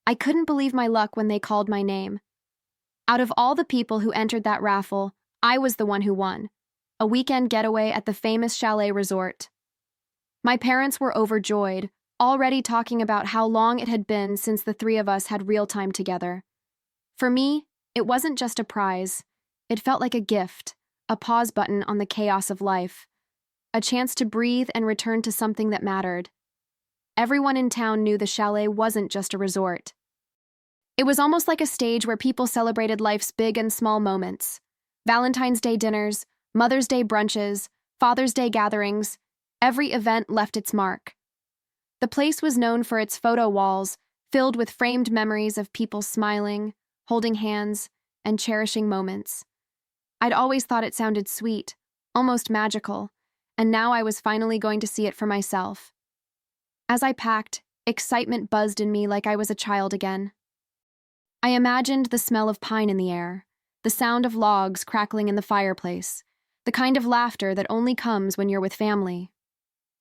I couldn't believe my luck when they called my name. Out of all the people who entered that raffle, I was the one who won. A weekend getaway at the famous chalet resort. My parents were overjoyed, already talking about how long it had been since the three of us had real time together. For me, it wasn't just a prize. It felt like a gift, a pause button on the chaos of life, a chance to breathe and return to something that mattered. Everyone in town knew the chalet wasn't just a resort. It was almost like a stage where people celebrated life's big and small moments. Valentine's Day dinners, Mother's Day brunches, Father's Day gatherings. Every event left its mark. The place was known for its photo walls, filled with framed memories of people smiling, holding hands, and cherishing moments. I'd always thought it sounded sweet, almost magical, and now I was finally going to see it for myself. As I packed, excitement buzzed in me like I was a child again. I imagined the smell of pine in the air, the sound of logs crackling in the fireplace, the kind of laughter that only comes when you're with family.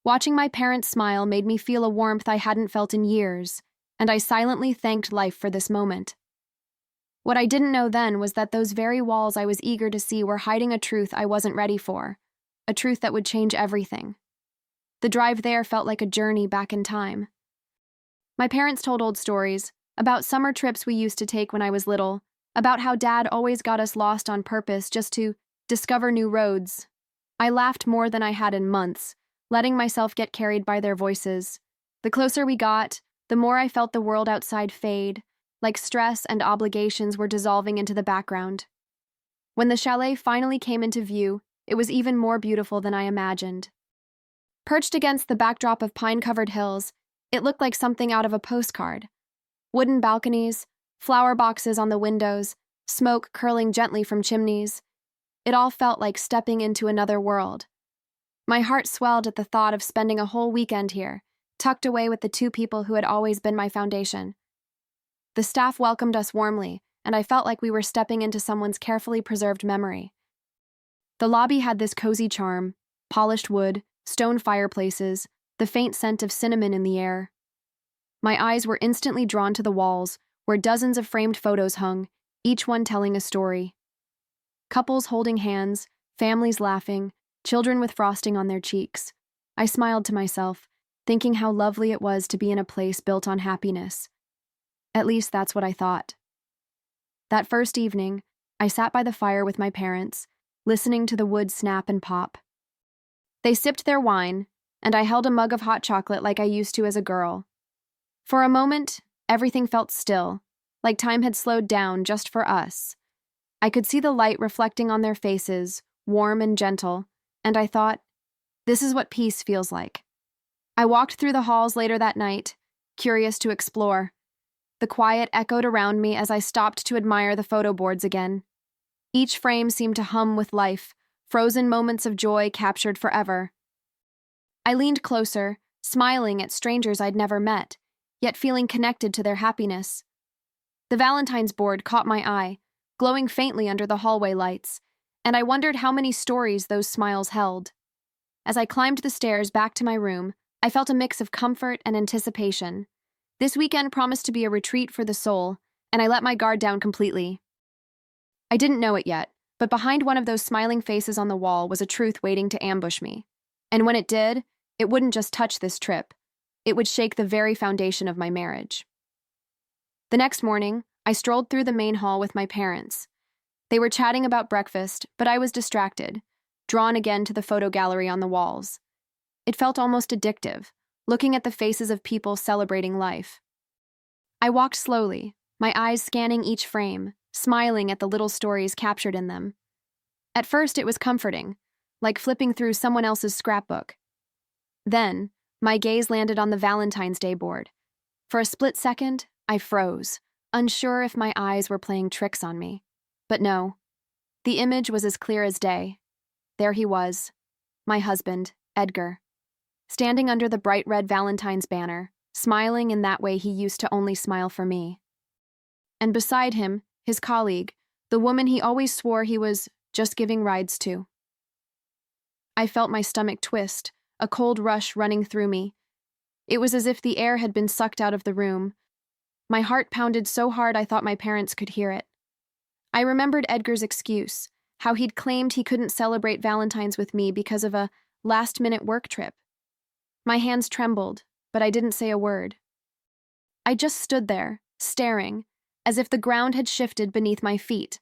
Watching my parents smile made me feel a warmth I hadn't felt in years, and I silently thanked life for this moment. What I didn't know then was that those very walls I was eager to see were hiding a truth I wasn't ready for, a truth that would change everything. The drive there felt like a journey back in time. My parents told old stories about summer trips we used to take when I was little, about how Dad always got us lost on purpose just to discover new roads. I laughed more than I had in months, letting myself get carried by their voices. The closer we got, the more I felt the world outside fade, like stress and obligations were dissolving into the background. When the chalet finally came into view, it was even more beautiful than I imagined. Perched against the backdrop of pine-covered hills, it looked like something out of a postcard. Wooden balconies, flower boxes on the windows, smoke curling gently from chimneys. It all felt like stepping into another world. My heart swelled at the thought of spending a whole weekend here, tucked away with the two people who had always been my foundation. The staff welcomed us warmly, and I felt like we were stepping into someone's carefully preserved memory. The lobby had this cozy charm: polished wood, stone fireplaces, the faint scent of cinnamon in the air. My eyes were instantly drawn to the walls, where dozens of framed photos hung, each one telling a story. Couples holding hands, families laughing, children with frosting on their cheeks. I smiled to myself, thinking how lovely it was to be in a place built on happiness. At least that's what I thought. That first evening, I sat by the fire with my parents, listening to the wood snap and pop. They sipped their wine, and I held a mug of hot chocolate like I used to as a girl. For a moment, everything felt still, like time had slowed down just for us. I could see the light reflecting on their faces, warm and gentle, and I thought, this is what peace feels like. I walked through the halls later that night, curious to explore. The quiet echoed around me as I stopped to admire the photo boards again. Each frame seemed to hum with life, frozen moments of joy captured forever. I leaned closer, smiling at strangers I'd never met, yet feeling connected to their happiness. The Valentine's board caught my eye, glowing faintly under the hallway lights, and I wondered how many stories those smiles held. As I climbed the stairs back to my room, I felt a mix of comfort and anticipation. This weekend promised to be a retreat for the soul, and I let my guard down completely. I didn't know it yet, but behind one of those smiling faces on the wall was a truth waiting to ambush me. And when it did, it wouldn't just touch this trip. It would shake the very foundation of my marriage. The next morning, I strolled through the main hall with my parents. They were chatting about breakfast, but I was distracted, drawn again to the photo gallery on the walls. It felt almost addictive, looking at the faces of people celebrating life. I walked slowly, my eyes scanning each frame, smiling at the little stories captured in them. At first, it was comforting, like flipping through someone else's scrapbook. Then, my gaze landed on the Valentine's Day board. For a split second, I froze, unsure if my eyes were playing tricks on me. But no, the image was as clear as day. There he was, my husband, Edgar, standing under the bright red Valentine's banner, smiling in that way he used to only smile for me. And beside him, his colleague, the woman he always swore he was just giving rides to. I felt my stomach twist, a cold rush running through me. It was as if the air had been sucked out of the room. My heart pounded so hard I thought my parents could hear it. I remembered Edgar's excuse, how he'd claimed he couldn't celebrate Valentine's with me because of a last-minute work trip. My hands trembled, but I didn't say a word. I just stood there, staring, as if the ground had shifted beneath my feet.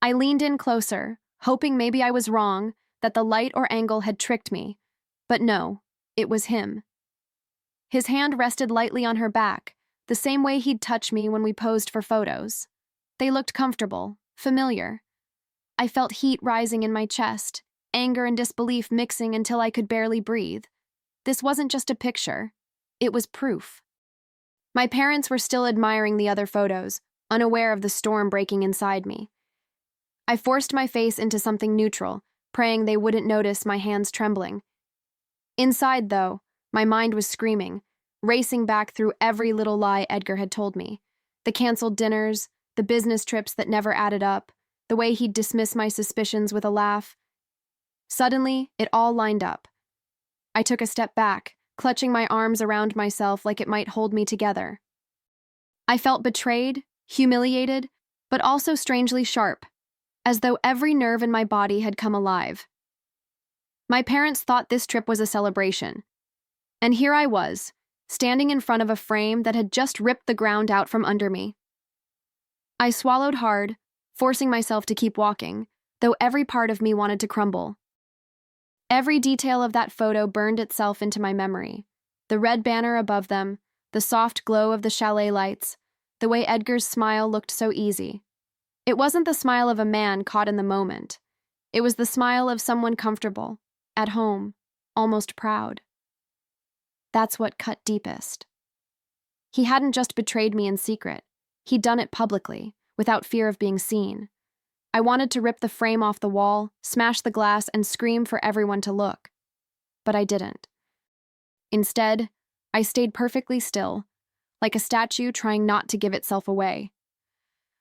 I leaned in closer, hoping maybe I was wrong, that the light or angle had tricked me. But no, it was him. His hand rested lightly on her back, the same way he'd touch me when we posed for photos. They looked comfortable, familiar. I felt heat rising in my chest, anger and disbelief mixing until I could barely breathe. This wasn't just a picture. It was proof. My parents were still admiring the other photos, unaware of the storm breaking inside me. I forced my face into something neutral, praying they wouldn't notice my hands trembling. Inside, though, my mind was screaming, racing back through every little lie Edgar had told me. The canceled dinners, the business trips that never added up, the way he'd dismiss my suspicions with a laugh. Suddenly, it all lined up. I took a step back, clutching my arms around myself like it might hold me together. I felt betrayed, humiliated, but also strangely sharp, as though every nerve in my body had come alive. My parents thought this trip was a celebration, and here I was, standing in front of a frame that had just ripped the ground out from under me. I swallowed hard, forcing myself to keep walking, though every part of me wanted to crumble. Every detail of that photo burned itself into my memory. The red banner above them, the soft glow of the chalet lights, the way Edgar's smile looked so easy. It wasn't the smile of a man caught in the moment. It was the smile of someone comfortable, at home, almost proud. That's what cut deepest. He hadn't just betrayed me in secret. He'd done it publicly, without fear of being seen. I wanted to rip the frame off the wall, smash the glass, and scream for everyone to look. But I didn't. Instead, I stayed perfectly still, like a statue trying not to give itself away.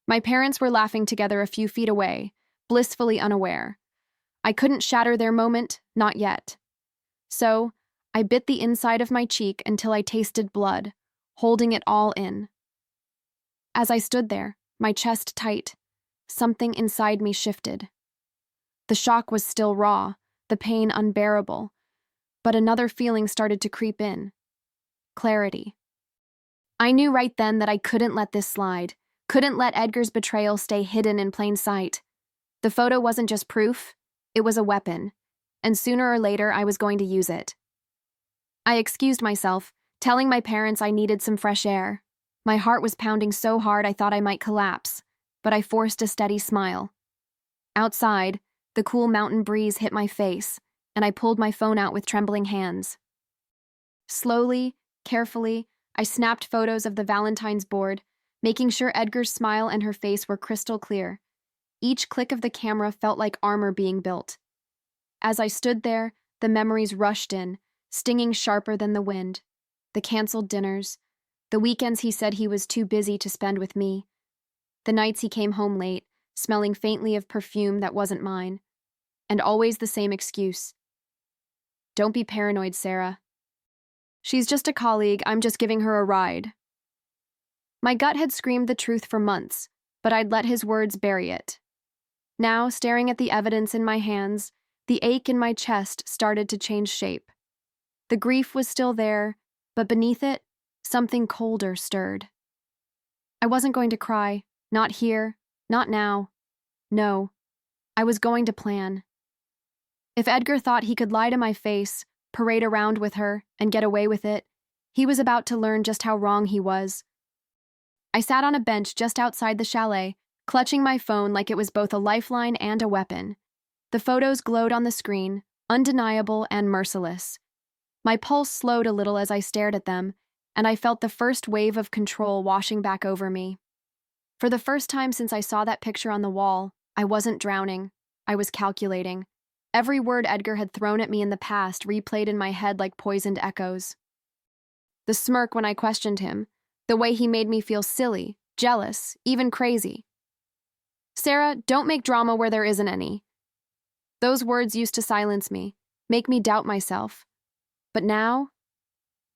My parents were laughing together a few feet away, blissfully unaware. I couldn't shatter their moment, not yet. So, I bit the inside of my cheek until I tasted blood, holding it all in. As I stood there, my chest tight, something inside me shifted. The shock was still raw, the pain unbearable, but another feeling started to creep in. Clarity. I knew right then that I couldn't let this slide, couldn't let Edgar's betrayal stay hidden in plain sight. The photo wasn't just proof, it was a weapon, and sooner or later I was going to use it. I excused myself, telling my parents I needed some fresh air. My heart was pounding so hard I thought I might collapse, but I forced a steady smile. Outside, the cool mountain breeze hit my face, and I pulled my phone out with trembling hands. Slowly, carefully, I snapped photos of the Valentine's board, making sure Edgar's smile and her face were crystal clear. Each click of the camera felt like armor being built. As I stood there, the memories rushed in, stinging sharper than the wind. The canceled dinners, the weekends he said he was too busy to spend with me, the nights he came home late, smelling faintly of perfume that wasn't mine, and always the same excuse. Don't be paranoid, Sarah. She's just a colleague, I'm just giving her a ride. My gut had screamed the truth for months, but I'd let his words bury it. Now, staring at the evidence in my hands, the ache in my chest started to change shape. The grief was still there, but beneath it, something colder stirred. I wasn't going to cry, not here, not now. No, I was going to plan. If Edgar thought he could lie to my face, parade around with her, and get away with it, he was about to learn just how wrong he was. I sat on a bench just outside the chalet, clutching my phone like it was both a lifeline and a weapon. The photos glowed on the screen, undeniable and merciless. My pulse slowed a little as I stared at them, and I felt the first wave of control washing back over me. For the first time since I saw that picture on the wall, I wasn't drowning. I was calculating. Every word Edgar had thrown at me in the past replayed in my head like poisoned echoes. The smirk when I questioned him, the way he made me feel silly, jealous, even crazy. Sarah, don't make drama where there isn't any. Those words used to silence me, make me doubt myself. But now,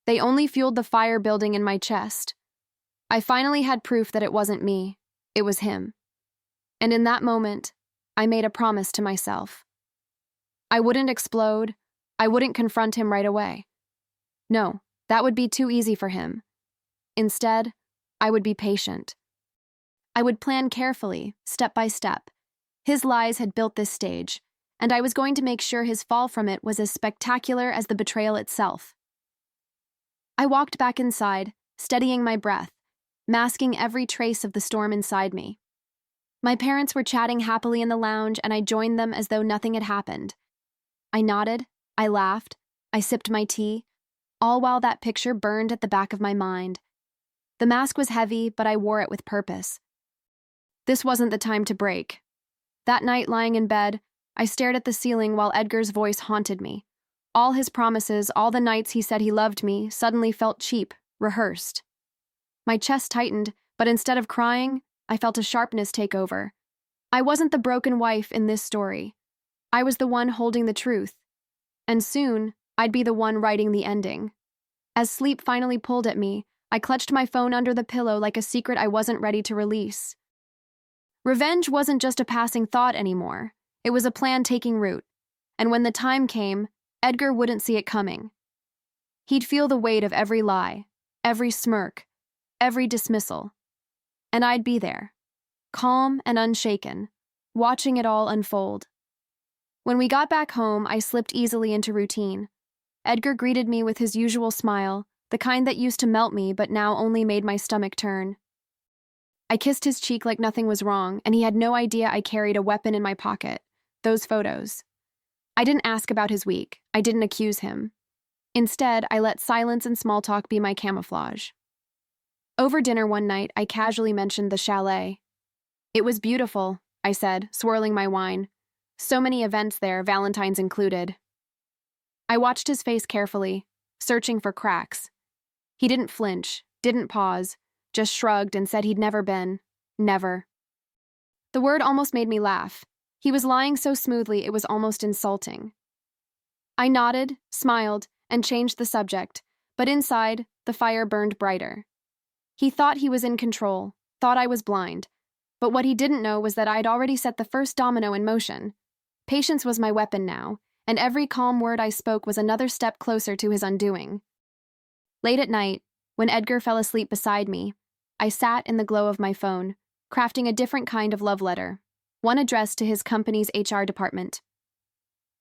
they only fueled the fire building in my chest. I finally had proof that it wasn't me, it was him. And in that moment, I made a promise to myself. I wouldn't explode, I wouldn't confront him right away. No, that would be too easy for him. Instead, I would be patient. I would plan carefully, step by step. His lies had built this stage, and I was going to make sure his fall from it was as spectacular as the betrayal itself. I walked back inside, steadying my breath, masking every trace of the storm inside me. My parents were chatting happily in the lounge, and I joined them as though nothing had happened. I nodded, I laughed, I sipped my tea, all while that picture burned at the back of my mind. The mask was heavy, but I wore it with purpose. This wasn't the time to break. That night, lying in bed, I stared at the ceiling while Edgar's voice haunted me. All his promises, all the nights he said he loved me, suddenly felt cheap, rehearsed. My chest tightened, but instead of crying, I felt a sharpness take over. I wasn't the broken wife in this story. I was the one holding the truth. And soon, I'd be the one writing the ending. As sleep finally pulled at me, I clutched my phone under the pillow like a secret I wasn't ready to release. Revenge wasn't just a passing thought anymore. It was a plan taking root. And when the time came, Edgar wouldn't see it coming. He'd feel the weight of every lie, every smirk, every dismissal. And I'd be there, calm and unshaken, watching it all unfold. When we got back home, I slipped easily into routine. Edgar greeted me with his usual smile, the kind that used to melt me but now only made my stomach turn. I kissed his cheek like nothing was wrong, and he had no idea I carried a weapon in my pocket, those photos. I didn't ask about his week. I didn't accuse him. Instead, I let silence and small talk be my camouflage. Over dinner one night, I casually mentioned the chalet. "It was beautiful," I said, swirling my wine. "So many events there, Valentine's included." I watched his face carefully, searching for cracks. He didn't flinch, didn't pause, just shrugged and said he'd never been. Never. The word almost made me laugh. He was lying so smoothly it was almost insulting. I nodded, smiled, and changed the subject, but inside, the fire burned brighter. He thought he was in control, thought I was blind, but what he didn't know was that I'd already set the first domino in motion. Patience was my weapon now, and every calm word I spoke was another step closer to his undoing. Late at night, when Edgar fell asleep beside me, I sat in the glow of my phone, crafting a different kind of love letter, one addressed to his company's HR department.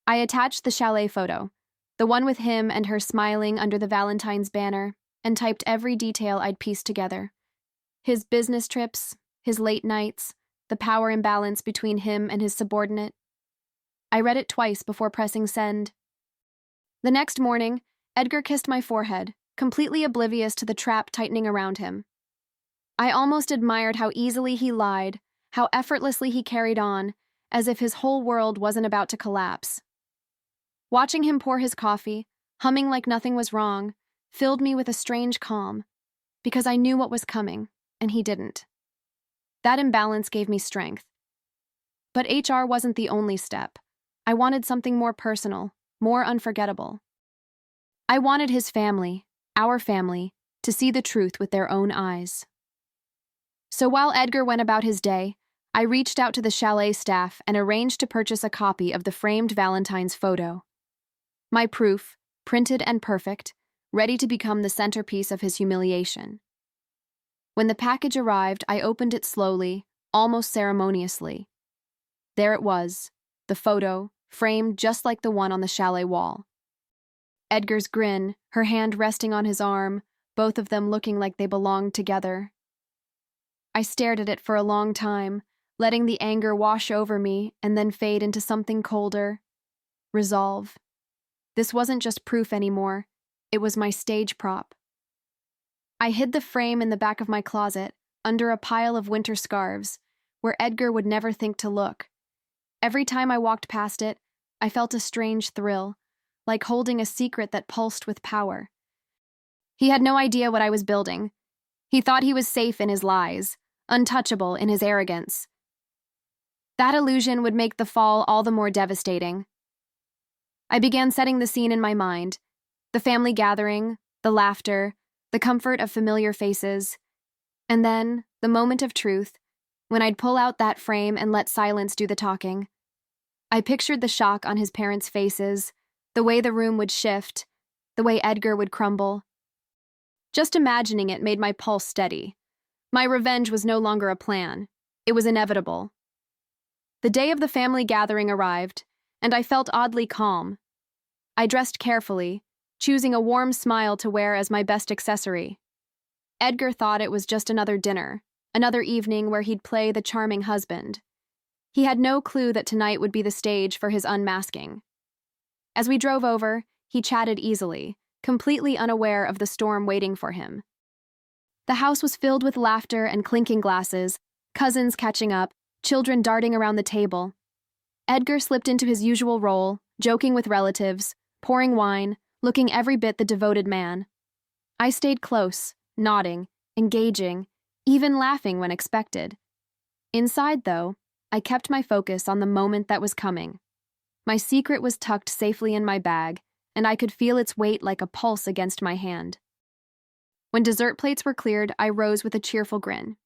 I attached the chalet photo, the one with him and her smiling under the Valentine's banner, and typed every detail I'd pieced together. His business trips, his late nights, the power imbalance between him and his subordinate. I read it twice before pressing send. The next morning, Edgar kissed my forehead, completely oblivious to the trap tightening around him. I almost admired how easily he lied, how effortlessly he carried on, as if his whole world wasn't about to collapse. Watching him pour his coffee, humming like nothing was wrong, filled me with a strange calm, because I knew what was coming, and he didn't. That imbalance gave me strength. But HR wasn't the only step. I wanted something more personal, more unforgettable. I wanted his family, our family, to see the truth with their own eyes. So while Edgar went about his day, I reached out to the chalet staff and arranged to purchase a copy of the framed Valentine's photo. My proof, printed and perfect, ready to become the centerpiece of his humiliation. When the package arrived, I opened it slowly, almost ceremoniously. There it was, the photo, framed just like the one on the chalet wall. Edgar's grin, her hand resting on his arm, both of them looking like they belonged together. I stared at it for a long time, letting the anger wash over me and then fade into something colder. Resolve. This wasn't just proof anymore. It was my stage prop. I hid the frame in the back of my closet, under a pile of winter scarves, where Edgar would never think to look. Every time I walked past it, I felt a strange thrill, like holding a secret that pulsed with power. He had no idea what I was building. He thought he was safe in his lies, untouchable in his arrogance. That illusion would make the fall all the more devastating. I began setting the scene in my mind, the family gathering, the laughter, the comfort of familiar faces. And then, the moment of truth, when I'd pull out that frame and let silence do the talking. I pictured the shock on his parents' faces, the way the room would shift, the way Edgar would crumble. Just imagining it made my pulse steady. My revenge was no longer a plan. It was inevitable. The day of the family gathering arrived, and I felt oddly calm. I dressed carefully, choosing a warm smile to wear as my best accessory. Edgar thought it was just another dinner, another evening where he'd play the charming husband. He had no clue that tonight would be the stage for his unmasking. As we drove over, he chatted easily, completely unaware of the storm waiting for him. The house was filled with laughter and clinking glasses, cousins catching up, children darting around the table. Edgar slipped into his usual role, joking with relatives, pouring wine, looking every bit the devoted man. I stayed close, nodding, engaging, even laughing when expected. Inside, though, I kept my focus on the moment that was coming. My secret was tucked safely in my bag, and I could feel its weight like a pulse against my hand. When dessert plates were cleared, I rose with a cheerful grin.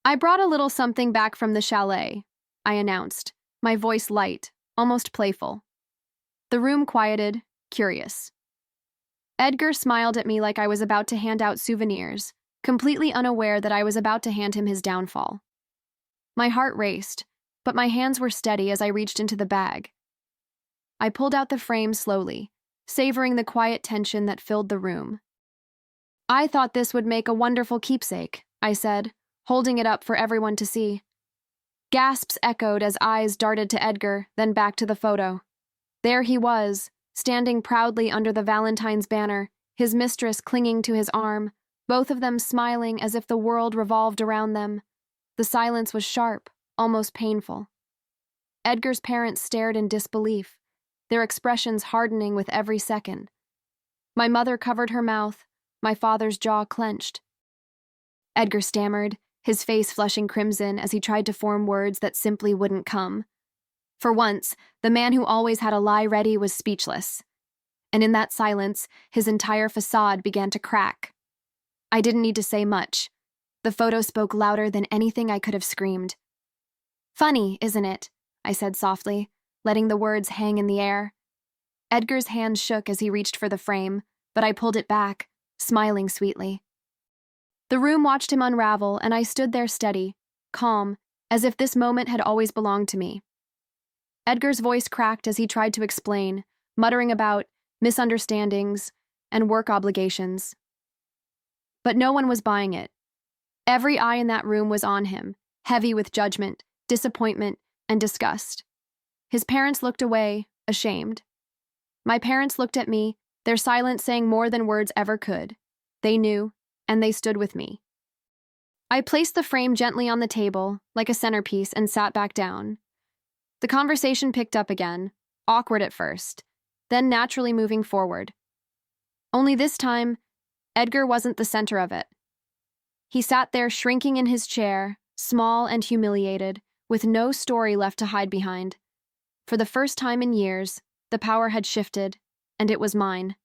"I brought a little something back from the chalet," I announced, my voice light, almost playful. The room quieted, curious. Edgar smiled at me like I was about to hand out souvenirs, completely unaware that I was about to hand him his downfall. My heart raced, but my hands were steady as I reached into the bag. I pulled out the frame slowly, savoring the quiet tension that filled the room. "I thought this would make a wonderful keepsake," I said, holding it up for everyone to see. Gasps echoed as eyes darted to Edgar, then back to the photo. There he was, standing proudly under the Valentine's banner, his mistress clinging to his arm, both of them smiling as if the world revolved around them. The silence was sharp, almost painful. Edgar's parents stared in disbelief, their expressions hardening with every second. My mother covered her mouth, my father's jaw clenched. Edgar stammered, his face flushing crimson as he tried to form words that simply wouldn't come. For once, the man who always had a lie ready was speechless. And in that silence, his entire facade began to crack. I didn't need to say much. The photo spoke louder than anything I could have screamed. "Funny, isn't it?" I said softly, letting the words hang in the air. Edgar's hand shook as he reached for the frame, but I pulled it back, smiling sweetly. The room watched him unravel, and I stood there steady, calm, as if this moment had always belonged to me. Edgar's voice cracked as he tried to explain, muttering about misunderstandings and work obligations. But no one was buying it. Every eye in that room was on him, heavy with judgment, disappointment, and disgust. His parents looked away, ashamed. My parents looked at me, their silence saying more than words ever could. They knew, and they stood with me. I placed the frame gently on the table, like a centerpiece, and sat back down. The conversation picked up again, awkward at first, then naturally moving forward. Only this time, Edgar wasn't the center of it. He sat there shrinking in his chair, small and humiliated, with no story left to hide behind. For the first time in years, the power had shifted, and it was mine.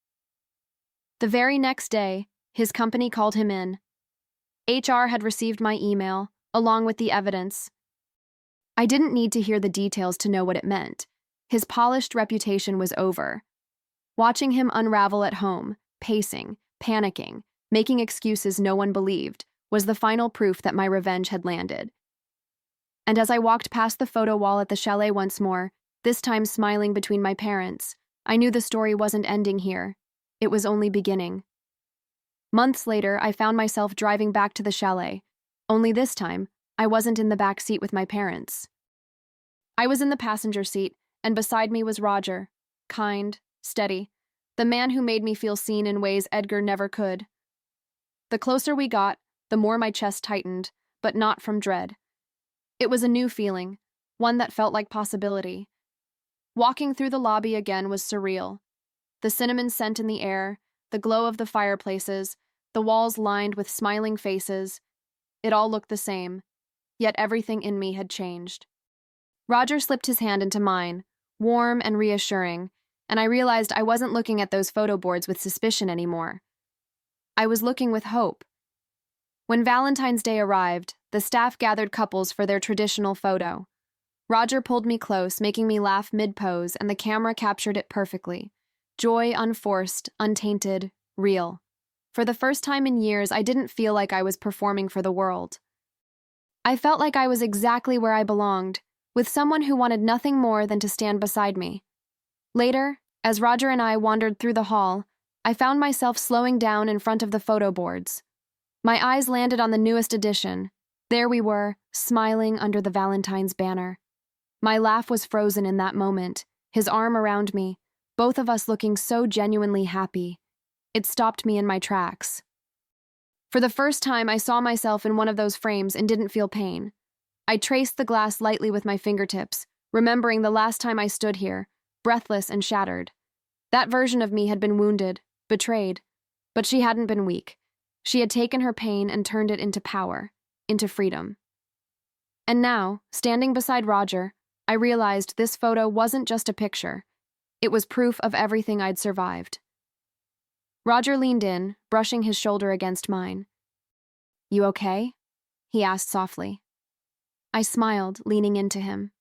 The very next day, his company called him in. HR had received my email, along with the evidence. I didn't need to hear the details to know what it meant. His polished reputation was over. Watching him unravel at home, pacing, panicking, making excuses no one believed, was the final proof that my revenge had landed. And as I walked past the photo wall at the chalet once more, this time smiling between my parents, I knew the story wasn't ending here. It was only beginning. Months later, I found myself driving back to the chalet. Only this time, I wasn't in the back seat with my parents. I was in the passenger seat, and beside me was Roger, kind, steady, the man who made me feel seen in ways Edgar never could. The closer we got, the more my chest tightened, but not from dread. It was a new feeling, one that felt like possibility. Walking through the lobby again was surreal. The cinnamon scent in the air, the glow of the fireplaces, the walls lined with smiling faces. It all looked the same, yet everything in me had changed. Roger slipped his hand into mine, warm and reassuring, and I realized I wasn't looking at those photo boards with suspicion anymore. I was looking with hope. When Valentine's Day arrived, the staff gathered couples for their traditional photo. Roger pulled me close, making me laugh mid-pose, and the camera captured it perfectly. Joy unforced, untainted, real. For the first time in years, I didn't feel like I was performing for the world. I felt like I was exactly where I belonged, with someone who wanted nothing more than to stand beside me. Later, as Roger and I wandered through the hall, I found myself slowing down in front of the photo boards. My eyes landed on the newest edition. There we were, smiling under the Valentine's banner. My laugh was frozen in that moment, his arm around me, both of us looking so genuinely happy. It stopped me in my tracks. For the first time, I saw myself in one of those frames and didn't feel pain. I traced the glass lightly with my fingertips, remembering the last time I stood here, breathless and shattered. That version of me had been wounded, betrayed, but she hadn't been weak. She had taken her pain and turned it into power, into freedom. And now, standing beside Roger, I realized this photo wasn't just a picture. It was proof of everything I'd survived. Roger leaned in, brushing his shoulder against mine. "You okay?" he asked softly. I smiled, leaning into him.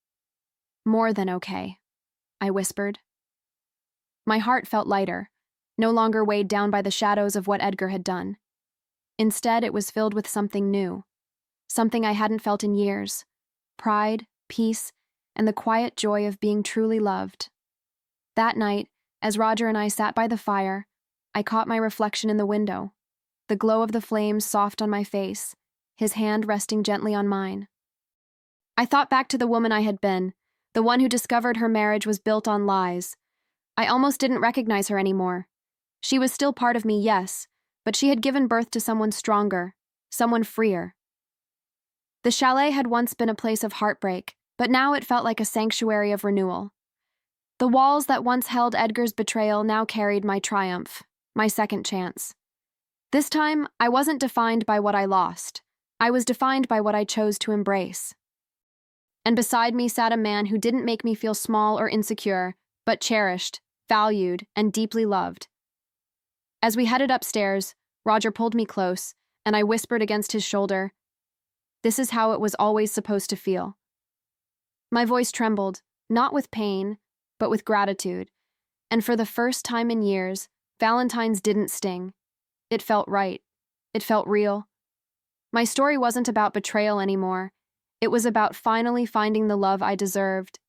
"More than okay," I whispered. My heart felt lighter, no longer weighed down by the shadows of what Edgar had done. Instead, it was filled with something new, something I hadn't felt in years: pride, peace, and the quiet joy of being truly loved. That night, as Roger and I sat by the fire, I caught my reflection in the window, the glow of the flames soft on my face, his hand resting gently on mine. I thought back to the woman I had been, the one who discovered her marriage was built on lies. I almost didn't recognize her anymore. She was still part of me, yes, but she had given birth to someone stronger, someone freer. The chalet had once been a place of heartbreak, but now it felt like a sanctuary of renewal. The walls that once held Edgar's betrayal now carried my triumph, my second chance. This time, I wasn't defined by what I lost. I was defined by what I chose to embrace. And beside me sat a man who didn't make me feel small or insecure, but cherished, valued, and deeply loved. As we headed upstairs, Roger pulled me close, and I whispered against his shoulder, "This is how it was always supposed to feel." My voice trembled, not with pain, but with gratitude, and for the first time in years, Valentine's didn't sting. It felt right. It felt real. My story wasn't about betrayal anymore. It was about finally finding the love I deserved,